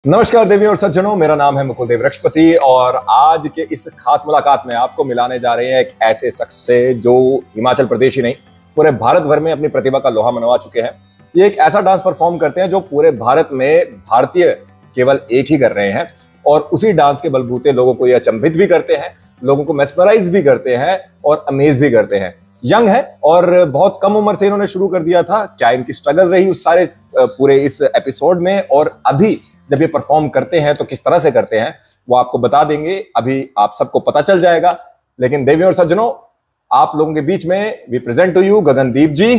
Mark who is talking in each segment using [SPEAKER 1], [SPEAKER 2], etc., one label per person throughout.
[SPEAKER 1] नमस्कार देवियों और सज्जनों, मेरा नाम है मुकुल देव वृक्षपति और आज के इस खास मुलाकात में आपको मिलाने जा रहे हैं एक ऐसे शख्स से जो हिमाचल प्रदेश ही नहीं पूरे भारत भर में अपनी प्रतिभा का लोहा मनवा चुके हैं। ये एक ऐसा डांस परफॉर्म करते हैं जो पूरे भारत में भारतीय केवल एक ही कर रहे हैं और उसी डांस के बलबूते लोगों को ये अचंभित भी करते हैं, लोगों को मेस्मराइज भी करते हैं और अमेज भी करते हैं। यंग है और बहुत कम उम्र से इन्होंने शुरू कर दिया था। क्या इनकी स्ट्रगल रही उस सारे पूरे इस एपिसोड में और अभी जब ये परफॉर्म करते हैं तो किस तरह से करते हैं वो आपको बता देंगे। अभी आप सबको पता चल जाएगा, लेकिन देवियों और सज्जनों, आप लोगों के बीच में we present to you Gagandeep ji.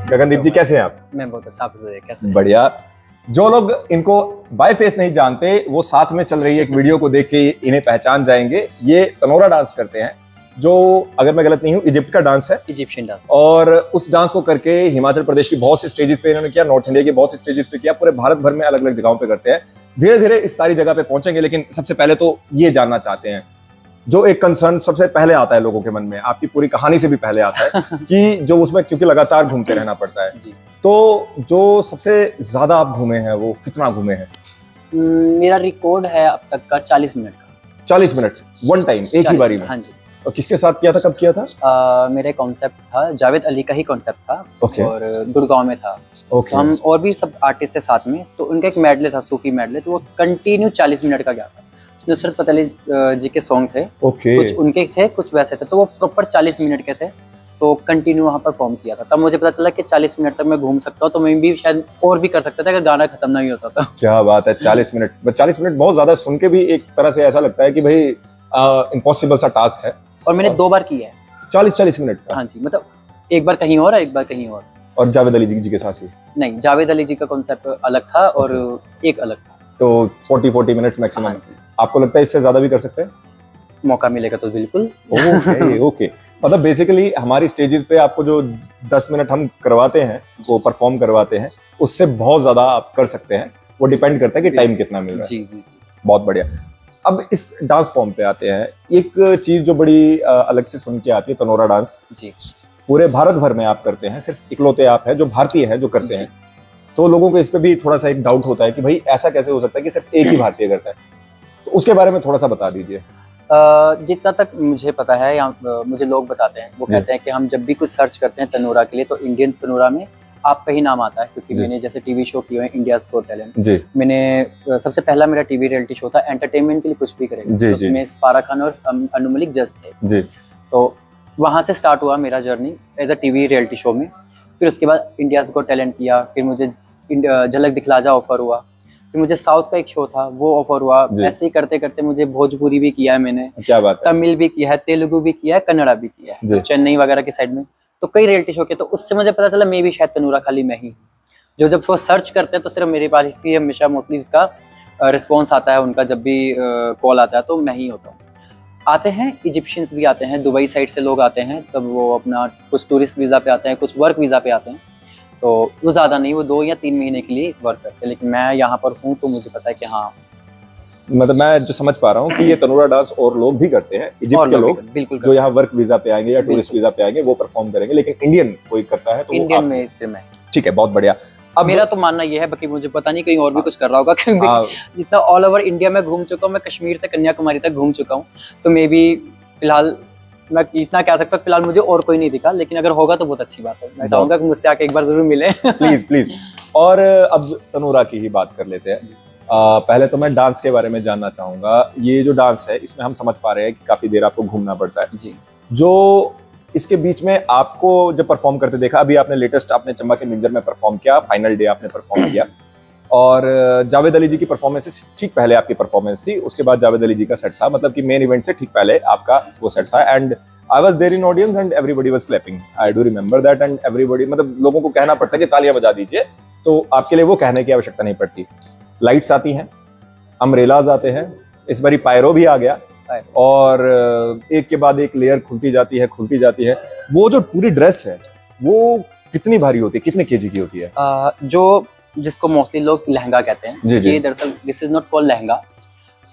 [SPEAKER 1] Gagandeep ji कैसे हैं आप?
[SPEAKER 2] मैं बहुत अच्छा, आप कैसे?
[SPEAKER 1] बढ़िया। जो लोग इनको बाय फेस नहीं जानते वो साथ में चल रही एक वीडियो को देख के इन्हें पहचान जाएंगे। ये तनोरा डांस करते हैं जो, अगर मैं गलत नहीं हूँ, इजिप्ट का डांस है,
[SPEAKER 2] इजिप्शियन डांस।
[SPEAKER 1] और उस डांस को करके हिमाचल प्रदेश की बहुत सी स्टेजेस पे इन्होंने किया, नॉर्थ इंडिया की बहुत सी स्टेजेस पे किया, पूरे भारत भर में अलग अलग जगहों पे करते हैं। धीरे धीरे इस सारी जगह पे पहुंचेंगे, लेकिन सबसे पहले तो ये जानना चाहते हैं जो एक कंसर्न सबसे पहले आता है लोगों के मन में, आपकी पूरी कहानी से भी पहले आता है कि जो उसमें क्योंकि लगातार घूमते रहना पड़ता है
[SPEAKER 2] जी।
[SPEAKER 1] तो जो सबसे ज्यादा आप घूमे हैं वो कितना घूमे हैं?
[SPEAKER 2] मेरा रिकॉर्ड है अब तक का 40 मिनट का।
[SPEAKER 1] 40 मिनट वन टाइम, एक ही बारी में?
[SPEAKER 2] हाँ जी।
[SPEAKER 1] और किसके साथ किया था, कब किया था?
[SPEAKER 2] मेरा कॉन्सेप्ट था, जावेद अली का ही कॉन्सेप्ट था।
[SPEAKER 1] Okay.
[SPEAKER 2] और गुड़गांव में था।
[SPEAKER 1] Okay.
[SPEAKER 2] तो हम और भी सब आर्टिस्ट थे साथ में, तो उनका एक मेडले था, सूफी मेडले, तो वो कंटिन्यू 40 मिनट का गया था। नुसरत फतेह अली जी के सॉन्ग थे।
[SPEAKER 1] Okay.
[SPEAKER 2] कुछ उनके थे, कुछ वैसे थे, तो वो प्रॉपर 40 मिनट के थे। तो कंटिन्यू वहाँ पर परफॉर्म किया था। तब मुझे पता चला कि 40 मिनट तक मैं घूम सकता हूँ, तो मैं भी शायद और भी कर सकता था अगर गाना खत्म नहीं होता था।
[SPEAKER 1] क्या बात है, 40 मिनट! 40 मिनट बहुत ज्यादा, सुन के भी एक तरह से ऐसा लगता है कि भाई इम्पॉसिबल सा टास्क है।
[SPEAKER 2] और मैंने 2 बार किया है
[SPEAKER 1] 40 मिनट का?
[SPEAKER 2] हाँ जी, मतलब एक बार कहीं और, एक बार कहीं और
[SPEAKER 1] जावेद अली जी के साथ ही?
[SPEAKER 2] नहीं, जावेद अली जी का कॉन्सेप्ट अलग था और एक अलग था।
[SPEAKER 1] तो 40 मिनट्स मैक्सिमम।
[SPEAKER 2] हाँ जी।
[SPEAKER 1] आपको लगता है इससे ज्यादा भी कर सकते हैं?
[SPEAKER 2] मौका मिलेगा तो बिल्कुल।
[SPEAKER 1] Okay okay. मतलब बेसिकली हमारी स्टेजेस पे आपको जो 10 मिनट हम करवाते हैं, वो परफॉर्म करवाते हैं, उससे बहुत ज्यादा आप कर सकते हैं। वो डिपेंड करता है कि टाइम कितना मिल रहा है।
[SPEAKER 2] जी जी।
[SPEAKER 1] बहुत बढ़िया। अब इस डांस फॉर्म पे आते हैं, एक चीज जो बड़ी अलग से सुन के आती है, तनोरा डांस
[SPEAKER 2] जी।
[SPEAKER 1] पूरे भारत भर में आप करते हैं, सिर्फ इकलौते आप हैं जो भारतीय हैं जो करते हैं। तो लोगों को इस पे भी थोड़ा सा एक डाउट होता है कि भाई ऐसा कैसे हो सकता है कि सिर्फ एक ही भारतीय करता है, तो उसके बारे में थोड़ा सा बता दीजिए।
[SPEAKER 2] जितना तक मुझे पता है या मुझे लोग बताते हैं, वो कहते हैं कि हम जब भी कुछ सर्च करते हैं तनोरा के लिए तो इंडियन तनोरा में आपका ही नाम आता है, क्योंकि मैंने जैसे टीवी शो किए हैं, इंडियाज गॉट टैलेंट, मैंने सबसे पहला मेरा टीवी रियलिटी शो था, एंटरटेनमेंट के लिए कुछ भी करेगा, तो उसमें फारा खान और अनु मलिक जज थे। तो वहाँ से स्टार्ट हुआ मेरा journey as a TV reality show में। फिर उसके बाद इंडियाज गॉट टैलेंट किया, फिर मुझे झलक दिखला जा ऑफर हुआ, फिर मुझे साउथ का एक शो था वो ऑफर हुआ। ऐसे ही करते करते मुझे भोजपुरी भी किया है मैंने,
[SPEAKER 1] क्या बात है,
[SPEAKER 2] तमिल भी किया है, तेलुगु भी किया है, कन्नड़ा भी किया है, तो चेन्नई वगैरह की साइड में तो कई रियलिटी शो के। तो उससे मुझे पता चला मैं भी शायद तनोरा खाली मैं ही जो, जब वो सर्च करते हैं तो सिर्फ मेरे पास इसकी हमेशा मोस्टली इसका रिस्पॉन्स आता है, उनका जब भी कॉल आता है तो मैं ही होता हूँ। आते हैं इजिप्शियंस भी आते हैं, दुबई साइड से लोग आते हैं, तब वो अपना कुछ टूरिस्ट वीज़ा पे आते हैं, कुछ वर्क वीज़ा पे आते हैं। तो वो ज़्यादा नहीं, वो 2 या 3 महीने के लिए वर्क करते हैं, लेकिन मैं यहाँ पर हूँ तो मुझे पता है कि हाँ,
[SPEAKER 1] मतलब मैं जो समझ पा रहा हूँ कि ये तनोरा डांस और लोग भी करते हैं, इजिप्ट के लोग
[SPEAKER 2] बिल्कुल
[SPEAKER 1] जो यहाँ वर्क वीजा पे आएंगे या टूरिस्ट वीजा पे आएंगे वो परफॉर्म करेंगे, लेकिन इंडियन कोई करता है तो
[SPEAKER 2] इंडियन में सिर्फ मैं।
[SPEAKER 1] ठीक है, बहुत बढ़िया।
[SPEAKER 2] अब मेरा तो मानना ये है, बाकी मुझे पता नहीं कहीं और भी कुछ कर रहा होगा, क्योंकि जितना ऑल ओवर इंडिया में घूम चुका हूँ, मैं कश्मीर से कन्याकुमारी तक घूम चुका हूँ, तो मे भी फिलहाल मैं इतना कह सकता हूँ, फिलहाल मुझे और कोई नहीं दिखा, लेकिन अगर होगा तो बहुत अच्छी बात है। मैं चाहूंगा कि मुझसे आके एक बार जरूर मिले।
[SPEAKER 1] Please please. और अब तनोरा की ही बात कर लेते हैं। पहले तो मैं डांस के बारे में जानना चाहूंगा। ये जो डांस है इसमें हम समझ पा रहे हैं कि काफी देर आपको घूमना पड़ता है जी। जो इसके बीच में आपको जब परफॉर्म करते देखा, अभी आपने लेटेस्ट आपने चंबा के मिंजर में परफॉर्म किया, फाइनल डे आपने परफॉर्म किया, और जावेद अली जी की परफॉर्मेंस से ठीक पहले आपकी परफॉर्मेंस थी, उसके बाद जावेद अली जी का सेट था, मतलब कि मेन इवेंट से ठीक पहले आपका वो सेट था। And I was there in audience and everybody was clapping, I do remember that. And everybody, मतलब लोगों को कहना पड़ता है कि तालियां बजा दीजिए, तो आपके लिए वो कहने की आवश्यकता नहीं पड़ती। लाइट्स आती हैं, अम्ब्रेलाज आते हैं, इस बारी पायरो भी आ गया, और एक के बाद एक लेयर खुलती जाती है खुलती जाती है। वो जो पूरी ड्रेस है वो कितनी भारी होती है, कितने केजी की होती है?
[SPEAKER 2] जो जिसको मोस्टली लोग लहंगा कहते हैं, ये दरअसल this is not called lehenga,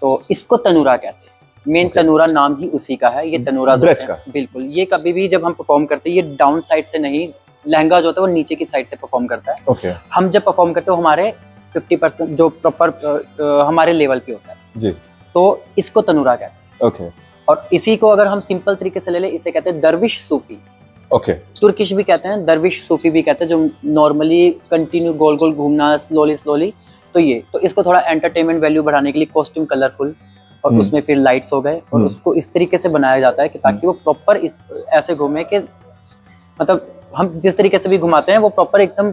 [SPEAKER 2] तो इसको तनूरा कहते हैं। मेन तनूरा नाम ही उसी का है, ये तनूरा
[SPEAKER 1] ड्रेस का।
[SPEAKER 2] बिल्कुल, ये कभी भी जब हम परफॉर्म करते हैं ये डाउन साइड से नहीं, लहंगा जो होता है वो नीचे की साइड से परफॉर्म करता है।
[SPEAKER 1] ओके।
[SPEAKER 2] हम जब परफॉर्म करते हैं हमारे 50% जो प्रॉपर हमारे लेवल पे होता है
[SPEAKER 1] जी,
[SPEAKER 2] तो इसको तनूरा कहते हैं।
[SPEAKER 1] ओके।
[SPEAKER 2] और इसी को अगर हम सिंपल तरीके से ले ले, इसे कहते हैं दरविश सूफी।
[SPEAKER 1] ओके।
[SPEAKER 2] तुर्किश भी कहते हैं, दरविश सूफी भी कहते हैं, जो नॉर्मली कंटिन्यू गोल गोल घूमना स्लोली। तो ये तो इसको थोड़ा एंटरटेनमेंट वैल्यू बढ़ाने के लिए कॉस्ट्यूम कलरफुल और उसमें फिर लाइट्स हो गए और उसको इस तरीके से बनाया जाता है कि ताकि वो प्रॉपर ऐसे घूमे कि मतलब हम जिस तरीके से भी घुमाते हैं वो प्रॉपर एकदम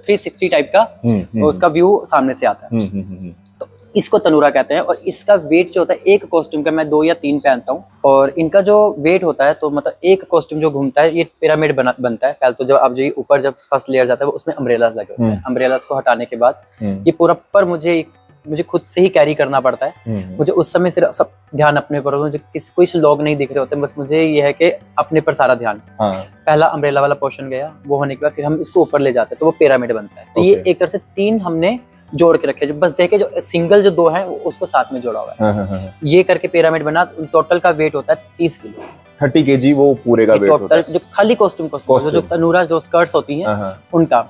[SPEAKER 2] 360 टाइप का उसका व्यू सामने से आता है। तो इसको तनूरा कहते हैं। और इसका वेट जो होता है एक कॉस्ट्यूम का मैं 2 या 3 पहनता हूँ और इनका जो वेट होता है तो मतलब एक कॉस्ट्यूम जो घूमता है ये पिरामिड बनता है। पहले तो जब आप जो ऊपर जब फर्स्ट लेयर जाता है वो उसमें अम्ब्रेलास लगे होते हैं। अम्ब्रेलास को हटाने के बाद ये पूरा पर मुझे खुद से ही कैरी करना पड़ता है। मुझे उस समय सिर्फ सब ध्यान अपने पर, मुझे कोई लोग नहीं दिख रहे होते, बस मुझे ये है कि अपने पर सारा ध्यान। पहला अम्ब्रेला वाला पोर्शन गया, वो होने के बाद फिर हम इसको ऊपर ले जाते हैं तो वो पिरामिड बनता है। तो ये एक तरह से 3 हमने जोड़ के रखे, जो बस देखे जो सिंगल जो 2 है उसको साथ में जोड़ा हुआ है। ये करके पिरामिड बना। टोटल का वेट होता है 30 किलो,
[SPEAKER 1] 30 kg वो पूरे का वेट होता है।
[SPEAKER 2] जो खाली कॉस्ट्यूम जो तनूरा जो स्कर्ट्स होती हैं उनका,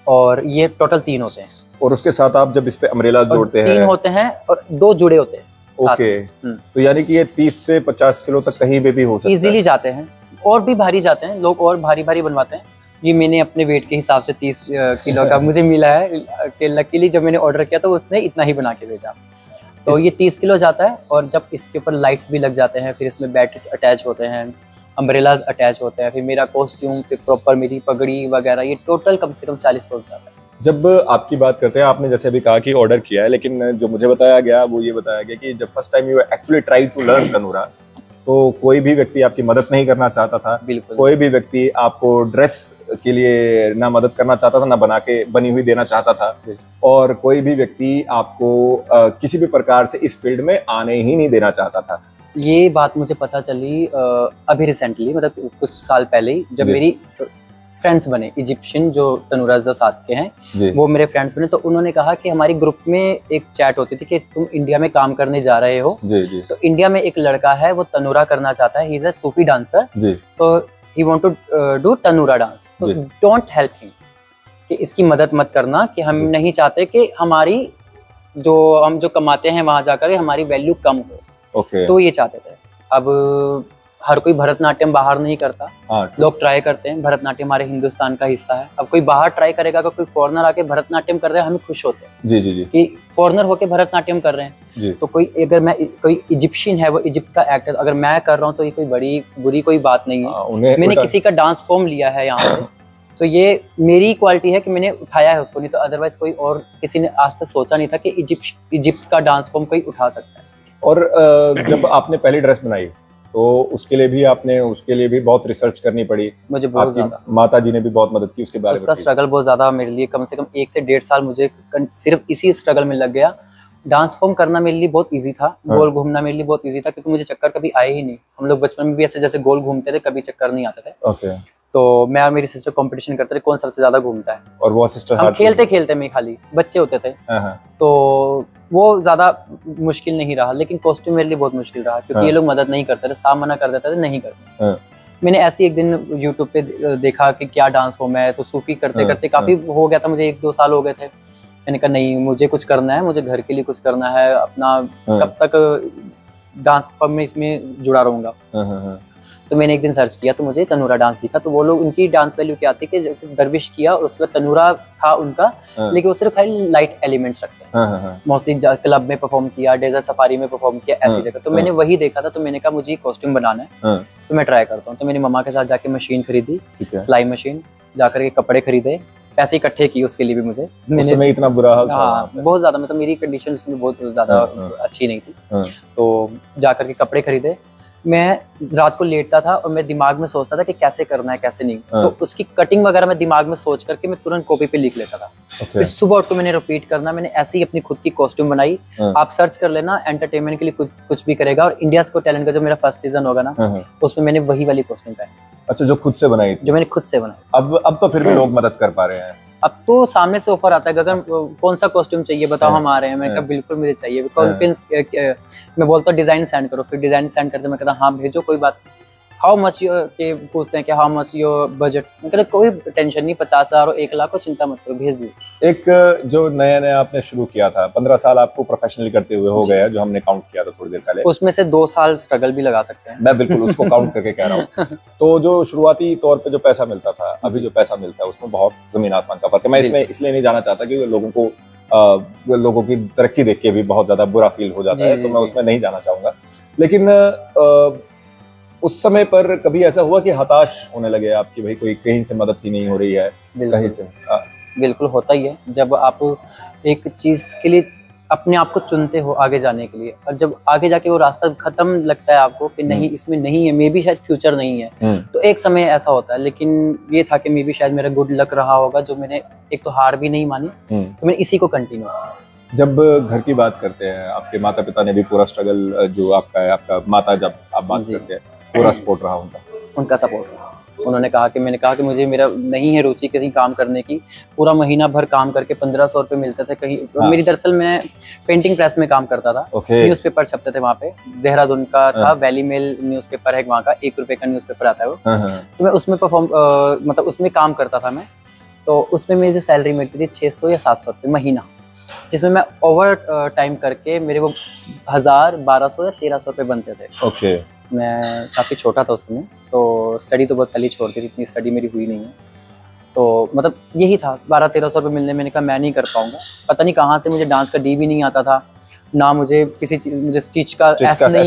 [SPEAKER 2] और ये टोटल 3 होते हैं।
[SPEAKER 1] और उसके साथ आप जब इस पे अम्ब्रेला जोड़ते हैं
[SPEAKER 2] 3 होते हैं और 2 जुड़े होते हैं।
[SPEAKER 1] ओके। तो यानी कि ये 30 से 50 किलो तक कहीं पे भी हो सकता है,
[SPEAKER 2] इजीली जाते हैं। और भी भारी जाते हैं लोग, और भारी बनवाते हैं। ये मैंने अपने वेट के हिसाब से 30 किलो का मुझे मिला है कि लकीली जब मैंने ऑर्डर किया तो उसने इतना ही बना के भेजा। तो ये 30 किलो जाता है। और जब इसके ऊपर लाइट्स भी लग जाते हैं, फिर इसमें बैटरीज अटैच होते हैं, अम्ब्रेलाज अटैच होते हैं, फिर मेरा कॉस्ट्यूम, फिर प्रॉपर मेरी पगड़ी वगैरह, ये टोटल कम से कम 40 किलो जाता है।
[SPEAKER 1] जब आपकी बात करते हैं, आपने जैसे अभी कहा कि ऑर्डर किया है, लेकिन जो मुझे बताया गया वो ये बताया गया कि जब first time you actually try to learn तनूरा तो कोई भी व्यक्ति आपकी मदद नहीं करना चाहता था।
[SPEAKER 2] बिल्कुल।
[SPEAKER 1] कोई भी व्यक्ति आपको ड्रेस के लिए ना मदद करना चाहता था, ना बना के बनी हुई देना चाहता था, और कोई भी व्यक्ति आपको किसी भी प्रकार से इस फील्ड में आने ही नहीं देना चाहता था।
[SPEAKER 2] ये बात मुझे पता चली अभी रिसेंटली, मतलब कुछ साल पहले ही, जब मेरी फ्रेंड्स बने इजिप्शियन जो तनूरा जो साथ के हैं वो मेरे फ्रेंड्स बने। तो उन्होंने कहा कि हमारी ग्रुप में एक चैट होती थी कि तुम इंडिया में काम करने जा रहे हो, तो इंडिया में एक लड़का है वो तनूरा करना चाहता है, he is a Sufi dancer, so he want to do तनूरा डांस, तो डोंट हेल्प हिम, कि इसकी मदद मत करना, कि हम नहीं चाहते कि हमारी हम जो कमाते हैं वहां जाकर हमारी वैल्यू कम हो। तो ये चाहते थे। अब हर कोई भरतनाट्यम बाहर नहीं करता, लोग ट्राई करते हैं। भरतनाट्यम हमारे हिंदुस्तान का हिस्सा है। अब कोई बाहर ट्राई करेगा, अगर कोई फॉरेनर आके भरतनाट्यम कर रहे हैं, हमें खुश होते हैं कि फॉरेनर होके भरतनाट्यम कर रहे हैं। तो कोई इजिप्शियन है, वो इजिप्ट का एक्टर, अगर मैं कर रहा हूँ तो ये कोई बड़ी बुरी कोई बात नहीं है। मैंने किसी का डांस फॉर्म लिया है यहाँ पे, तो ये मेरी क्वालिटी है कि मैंने उठाया है उसको, नहीं तो अदरवाइज कोई और किसी ने आज तक सोचा नहीं था कि इजिप्ट का डांस फॉर्म कोई उठा सकता है।
[SPEAKER 1] और जब आपने पहली ड्रेस बनाई तो उसके लिए भी बहुत रिसर्च करनी पड़ी
[SPEAKER 2] मुझे, बहुत ज्यादा।
[SPEAKER 1] माता जी ने भी बहुत मदद की उसके बारे में।
[SPEAKER 2] उसका स्ट्रगल बहुत ज्यादा मेरे लिए, कम से कम 1 से 1.5 साल मुझे सिर्फ इसी स्ट्रगल में लग गया। डांस फॉर्म करना मेरे लिए बहुत इजी था, गोल घूमना मेरे लिए बहुत इजी था, क्योंकि मुझे चक्कर कभी आए ही नहीं। हम लोग बचपन में भी ऐसे जैसे गोल घूमते थे, कभी चक्कर नहीं आते थे। तो मैं और मेरी सिस्टर कंपटीशन करते थे कौन सबसे ज्यादा घूमता है, और वो सिस्टर हम खेलते में खाली बच्चे होते थे, तो वो ज्यादा मुश्किल नहीं रहा। लेकिन कॉस्ट्यूम मेरे लिए बहुत मुश्किल रहा, क्योंकि ये लोग मदद नहीं करते थे, साफ मना कर देते थे, नहीं करते। मैंने ऐसे एक दिन यूट्यूब पे देखा कि क्या डांस फॉर्म है, तो सूफी करते करते काफी हो गया था मुझे, 1-2 साल हो गए थे। मैंने कहा नहीं, मुझे कुछ करना है, मुझे घर के लिए कुछ करना है अपना, कब तक डांस फॉर्म में इसमें जुड़ा रहूंगा। तो मैंने एक दिन सर्च किया तो मुझे तनूरा डांस दिखा। तो वो लोग, उनकी डांस वैल्यू क्या आती है कि जैसे दरविश किया और उसके बाद तनूरा था उनका, लेकिन वो सिर्फ खाली लाइट एलिमेंट्स रखते हैं। मोस्टली क्लब में परफॉर्म किया, डेजर्ट सफारी में परफॉर्म किया, ऐसी जगह। तो मैंने वही देखा था, तो मैंने कहा मुझे कॉस्ट्यूम बनाना है, तो मैं ट्राई करता हूँ। तो मेरी मम्मा के साथ जाके मशीन खरीदी, सिलाई मशीन, जाकर के कपड़े खरीदे, पैसे इकट्ठे किए उसके लिए भी मुझे। मैंने इतना बुरा हाल, हाँ बहुत ज्यादा, मतलब मेरी कंडीशन उसमें बहुत ज्यादा अच्छी नहीं थी। तो जाकर के कपड़े खरीदे, मैं रात को लेटता था और मैं दिमाग में सोचता था कि कैसे करना है कैसे नहीं। तो उसकी कटिंग वगैरह मैं दिमाग में सोच करके मैं तुरंत कॉपी पे लिख लेता था। फिर सुबह उठ के मैंने रिपीट करना। मैंने ऐसे ही अपनी खुद की कॉस्ट्यूम बनाई। आप सर्च कर लेना, एंटरटेनमेंट के लिए कुछ भी करेगा। और इंडिया गॉट टैलेंट का जो मेरा फर्स्ट सीजन होगा ना, उसमें मैंने वही वाली कॉस्ट्यूम पहनी।
[SPEAKER 1] अच्छा, जो खुद से बनाई थी?
[SPEAKER 2] जो मैंने खुद से बनाई।
[SPEAKER 1] अब तो फिर भी लोग मदद कर पा रहे हैं।
[SPEAKER 2] अब तो सामने से ऑफर आता है, गगन कौन सा कॉस्ट्यूम चाहिए बताओ, हम आ रहे हैं। मैंने कहा बिल्कुल मुझे चाहिए। मैं बोलता हूँ डिजाइन सेंड करो, फिर डिजाइन सेंड करते मैं कहता हाँ भेजो कोई बात। हाउ मच के पूछते हैं कि हाउ मच योर बजट, मैं कहता कोई टेंशन नहीं, 50,000 और 1 लाख को चिंता मत करो, भेज दीजिए।
[SPEAKER 1] एक जो नया नया आपने शुरू किया था, 15 साल आपको प्रोफेशनली करते हुए हो गया, जो हमने काउंट किया था थोड़ी देर पहले,
[SPEAKER 2] उसमें से 2 साल स्ट्रगल भी लगा सकते हैं।
[SPEAKER 1] मैं बिल्कुल उसको काउंट करके कह रहा हूँ। तो जो शुरुआती तौर पे जो पैसा मिलता था, अभी जो पैसा मिलता है उसमें बहुत जमीन आसमान का फर्क है। मैं इसमें इसलिए नहीं जाना चाहता कि लोगों की तरक्की देख के भी बहुत ज्यादा बुरा फील हो जाता है, तो मैं उसमें नहीं जाना चाहूंगा। लेकिन उस समय पर कभी ऐसा हुआ कि हताश होने लगे आप कि भाई कोई कहीं से मदद ही नहीं हो रही है कहीं से?
[SPEAKER 2] बिल्कुल होता ही है, जब आप एक चीज के लिए अपने आप को चुनते हो आगे जाने के लिए, और जब आगे जाके वो रास्ता खत्म लगता है आपको कि नहीं इसमें नहीं है, मे बी शायद फ्यूचर नहीं है, तो एक समय ऐसा होता है। लेकिन ये था कि मे बी शायद मेरा गुड लक रहा होगा, जो मैंने एक तो हार भी नहीं मानी, तो मैंने इसी को कंटिन्यू किया।
[SPEAKER 1] जब घर की बात करते हैं, आपके माता पिता ने भी पूरा स्ट्रगल जो आपका है, आपका माता जब आप बात करते हैं, पूरा सपोर्ट रहा
[SPEAKER 2] उनका सपोर्ट रहा। उन्होंने कहा कि मैंने कहा कि मुझे मेरा नहीं है रुचि कहीं काम करने की, पूरा महीना भर काम करके 1500 रुपये मिलते थे कहीं। मेरी दरअसल मैं पेंटिंग प्रेस में काम करता था, न्यूज़पेपर छपते थे वहाँ पे, देहरादून का था, वैली मेल न्यूज़पेपर है वहाँ का, 1 रुपये का न्यूज़पेपर आता है वो। तो मैं उसमें मतलब उसमें काम करता था मैं, तो उसमें मेरी सैलरी मिलती थी 600 या 700 रुपये महीना, जिसमें मैं ओवर टाइम करके मेरे वो 1000, 1200 या 1300 रुपये बनते थे। मैं काफ़ी छोटा था उस समय, तो स्टडी तो बहुत पहले छोड़ दी थी, इतनी स्टडी मेरी हुई नहीं है। तो मतलब यही था, 1200-1300 रुपये मिलने, मैंने कहा मैं नहीं कर पाऊंगा। पता नहीं कहाँ से मुझे डांस का डी भी नहीं आता था, ना मुझे मुझे स्टिच का एस भी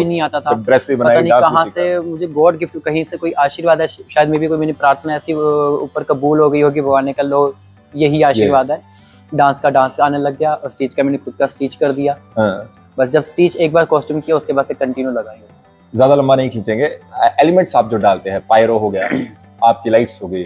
[SPEAKER 2] नहीं आता था, पता नहीं कहाँ से मुझे गॉड गिफ्ट, कहीं से कोई आशीर्वाद है, शायद मे भी कोई मेरी प्रार्थना ऐसी ऊपर कबूल हो गई होगी भगवान ने, कर लो यही आशीर्वाद है। डांस आने लग गया, और स्टिच का मैंने खुद का स्टिच कर दिया। बस जब स्टिच एक बार कॉस्ट्यूम किया, उसके बाद से कंटिन्यू लगाई।
[SPEAKER 1] ज्यादा लंबा नहीं खींचेंगे। एलिमेंट्स आप जो डालते हैं, पायरो हो गया, आपकी लाइट्स हो गई,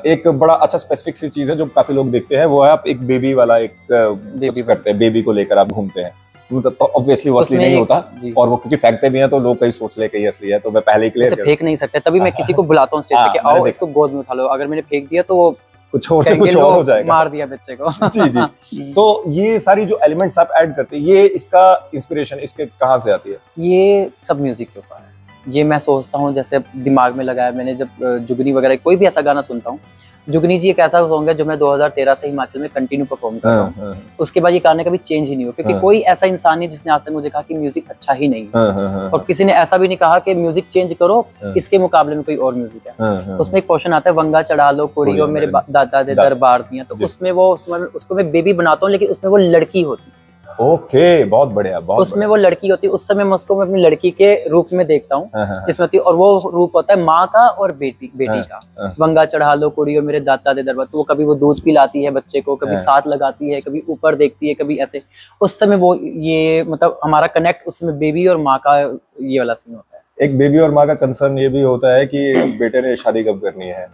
[SPEAKER 1] एक बड़ा अच्छा स्पेसिफिक सी चीज है जो काफी लोग देखते हैं, वो है आप एक बेबी वाला एक बेबी करते हैं, बेबी को लेकर आप घूमते हैं। मतलब तो ऑब्वियसली वो असली नहीं होता, और वो क्योंकि फेंकते भी हैं तो लोग कहीं सोच ले कहीं असली है, तो मैं पहले ही क्लियर
[SPEAKER 2] फेंक नहीं सकते, तभी मैं किसी को बुलाता हूँ स्टेज पे कि आओ इसको गोद में उठा लो। अगर मैंने फेंक दिया तो वो
[SPEAKER 1] कुछ और से कुछ और हो जाएगा,
[SPEAKER 2] मार दिया बच्चे को।
[SPEAKER 1] जी। तो ये सारी जो एलिमेंट्स आप ऐड करते हैं, ये इसका इंस्पिरेशन इसके कहाँ से आती है? ये
[SPEAKER 2] सब म्यूजिक के ऊपर है। ये मैं सोचता हूँ, जैसे दिमाग में लगाया मैंने, जब जुगनी वगैरह कोई भी ऐसा गाना सुनता हूँ, जुगनी जी एक ऐसा सॉन्ग है जो मैं 2013 से हिमाचल में कंटिन्यू परफॉर्म कर रहा हूँ, उसके बाद ये गाने कभी चेंज ही नहीं हुआ, क्योंकि कोई ऐसा इंसान नहीं जिसने आज तक मुझे कहा कि म्यूजिक अच्छा ही नहीं है, और किसी ने ऐसा भी नहीं कहा कि म्यूजिक चेंज करो, इसके मुकाबले में कोई और म्यूजिक है। उसमें एक पोर्शन आता है, वंगा चढ़ा लो कुड़ी और मेरे दादा दे दरबार दिया, तो उसमें उसको मैं बेबी बनाता हूँ, लेकिन उसमें वो लड़की होती।
[SPEAKER 1] ओके, बहुत बढ़िया।
[SPEAKER 2] उसमें वो लड़की होती है, उस समय मैं उसको अपनी लड़की के रूप में देखता हूँ जिसमें होती है, और वो रूप होता है माँ का और बेटी का। वंगा चढ़ा लो कुड़ी और मेरे दादा दे दरबार, तो वो कभी वो दूध पिलाती है बच्चे को, कभी साथ लगाती है, कभी ऊपर देखती है, कभी ऐसे। उस समय वो ये मतलब हमारा कनेक्ट उस समय बेबी और माँ का ये वाला सीन होता है।
[SPEAKER 1] एक बेबी और माँ का कंसर्न ये भी होता है कि बेटे ने शादी कब करनी है।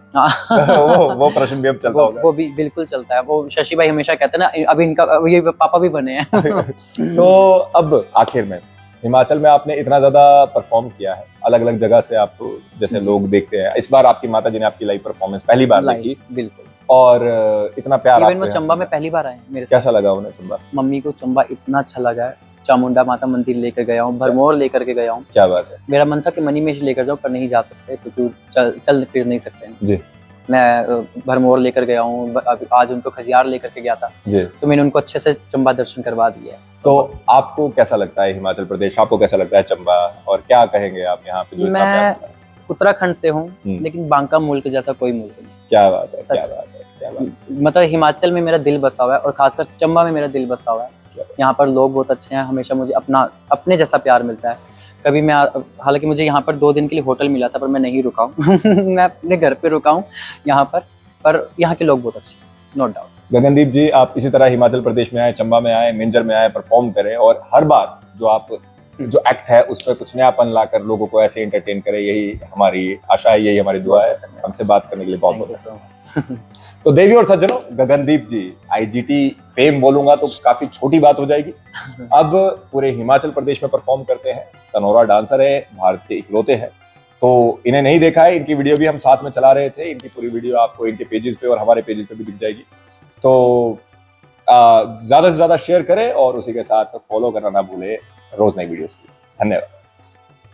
[SPEAKER 1] वो प्रश्न भी अब चलता होगा।
[SPEAKER 2] वो भी बिल्कुल चलता है। वो शशि भाई हमेशा कहते हैं ना, अभी इनका ये पापा भी बने हैं।
[SPEAKER 1] तो अब आखिर में हिमाचल में आपने इतना ज्यादा परफॉर्म किया है, अलग अलग जगह से आप जैसे लोग देखते हैं, इस बार आपकी माता जी ने आपकी लाइव परफॉर्मेंस पहली बार देखी,
[SPEAKER 2] बिल्कुल,
[SPEAKER 1] और इतना प्यार।
[SPEAKER 2] इवन वो चंबा में पहली बार आए मेरे साथ।
[SPEAKER 1] कैसा लगा उन्हें चंबा?
[SPEAKER 2] मम्मी को चंबा इतना अच्छा लगा है। चामुंडा माता मंदिर लेकर गया हूँ, भरमौर लेकर के गया हूँ।
[SPEAKER 1] क्या बात है।
[SPEAKER 2] मेरा मन था कि मनीमेश लेकर जाऊँ, पर नहीं जा सकते क्योंकि चल फिर नहीं सकते
[SPEAKER 1] जी।
[SPEAKER 2] मैं भरमौर लेकर गया हूँ, आज उनको खजियार लेकर के गया था जी। तो मैंने उनको अच्छे से चंबा दर्शन करवा दिया।
[SPEAKER 1] तो आपको कैसा लगता है हिमाचल प्रदेश, आपको कैसा लगता है चंबा, और क्या कहेंगे आप यहाँ पे?
[SPEAKER 2] मैं उत्तराखंड से हूँ, लेकिन बांका मुल्क जैसा कोई मुल्क नहीं।
[SPEAKER 1] क्या बात है, क्या बात है, क्या बात है।
[SPEAKER 2] मतलब हिमाचल में मेरा दिल बसा हुआ है, और खासकर चंबा में मेरा दिल बसा हुआ है। यहाँ पर लोग बहुत अच्छे हैं, हमेशा मुझे अपने जैसा प्यार मिलता है। कभी मैं, हालांकि मुझे यहाँ पर 2 दिन के लिए होटल मिला था, पर मैं नहीं रुका हूँ। मैं अपने घर पे रुका हूँ यहाँ पर यहाँ के लोग बहुत अच्छे हैं, नो डाउट।
[SPEAKER 1] गगनदीप जी, आप इसी तरह हिमाचल प्रदेश में आए, चंबा में आए, मिंजर में आए, परफॉर्म करें, और हर बार जो एक्ट है उस पर कुछ नयापन लाकर लोगों को ऐसे एंटरटेन करें, यही हमारी आशा है, यही हमारी दुआ है। हमसे बात करने के लिए बहुत बहुत तो देवी और सज्जनों, गगनदीप जी IGT फेम बोलूंगा तो काफी छोटी बात हो जाएगी। अब पूरे हिमाचल प्रदेश में परफॉर्म करते हैं, तनोरा डांसर है, भारत के इकलौते हैं। तो इन्हें नहीं देखा है, इनकी वीडियो भी हम साथ में चला रहे थे, इनकी पूरी वीडियो आपको इनके पेजेस पे और हमारे पेजेस पे भी दिख जाएगी। तो ज्यादा से ज्यादा शेयर करें और उसी के साथ फॉलो करना ना भूले रोज नई वीडियोस की। धन्यवाद।